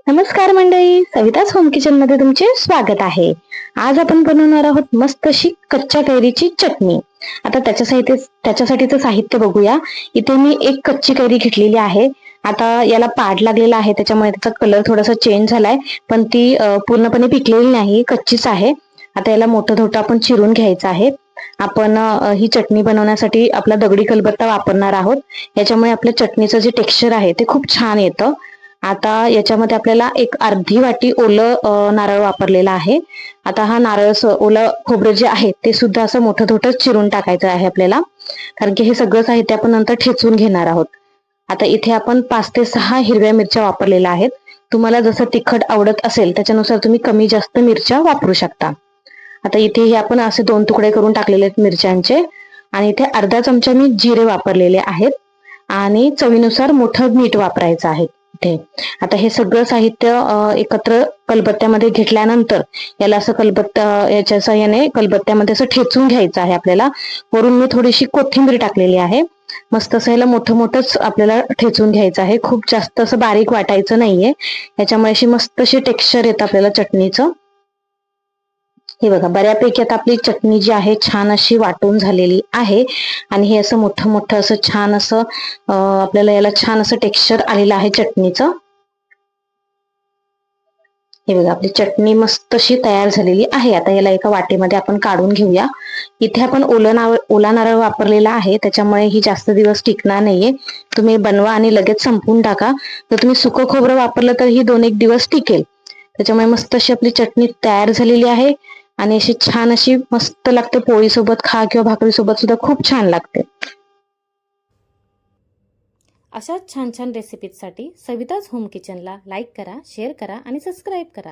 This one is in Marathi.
नमस्कार मंडळी, सविताच होम किचन मध्ये तुमचे स्वागत आहे। आज आपण बनवणार आहोत मस्त अशी कच्च्या कैरीची चटणी। आता त्याच्यासाठीचं साहित्य बघूया। इथे मी एक कच्ची कैरी घेतलेली आहे। आता याला पाड लागलेला आहे, त्याच्यामुळे त्याचा कलर थोडासा चेंज झालाय, पण ती पूर्णपणे पिकलेली नाही, कच्चीच आहे। आता याला मोठं धोटं आपण चिरून घ्यायचं आहे। आपण ही चटणी बनवण्यासाठी आपला दगडी खलबत्ता वापरणार आहोत। याच्यामुळे आपल्या चटणीचं जे टेक्स्चर आहे ते खूप छान येतं। आता याच्यामध्ये आपल्याला एक अर्धी वाटी ओलं नारळ वापरलेला आहे। आता हा नारळ ओलं खोबरं जे आहे ते सुद्धा असं मोठं छोटं चिरून टाकायचं आहे आपल्याला, कारण की हे सगळं साहित्य आपण नंतर ठेचून घेणार आहोत। आता इथे आपण 5 ते 6 हिरव्या मिरच्या वापरलेल्या आहेत। तुम्हाला जसं तिखट आवडत असेल त्याच्यानुसार तुम्ही कमी जास्त मिरच्या वापरू शकता। आता इथे हे आपण असे 2 तुकडे करून टाकलेले आहेत मिरच्यांचे, आणि इथे अर्धा चमचा मी जिरे वापरलेले आहेत, आणि चवीनुसार मोठं मीठ वापरायचं आहे इथे। आता हे सगळं साहित्य एकत्र कलबत्त्यामध्ये घेतल्यानंतर याला असं याच्या साहाय्याने कलबत्त्यामध्ये असं ठेचून घ्यायचं आहे आपल्याला। वरून मी थोडीशी कोथिंबीर टाकलेली आहे। मस्त असं याला मोठं मोठंच आपल्याला ठेचून घ्यायचं आहे, खूप जास्त असं बारीक वाटायचं नाहीये। याच्यामुळे अशी मस्त अशी टेक्स्चर येतं आपल्याला चटणीचं। हे बघा, बऱ्यापैकी आता आपली चटणी जी आहे छान अशी वाटून झालेली आहे, आणि हे असं मोठं मोठं असं छान असं आपल्याला याला छान असं टेक्स्चर आलेलं आहे चटणीचं। हे बघा, आपली चटणी मस्त अशी तयार झालेली आहे। आता याला एका वाटीमध्ये आपण काढून घेऊया। इथे आपण ओला नारळ वापरलेला आहे, त्याच्यामुळे ही जास्त दिवस टिकणार नाहीये। तुम्ही बनवा आणि लगेच संपवून टाका। जर तुम्ही सुकं खोबरं वापरलं तर ही 2-1 दिवस टिकेल। त्याच्यामुळे मस्त अशी आपली चटणी तयार झालेली आहे, आणि अशी छान अशी मस्त लागते। पोळी सोबत खा किंवा भाकरी सोबत सुद्धा खूप छान लागते। अशाच छान छान रेसिपीजसाठी सविताज होम किचनला लाईक करा, शेअर करा आणि सबस्क्राईब करा।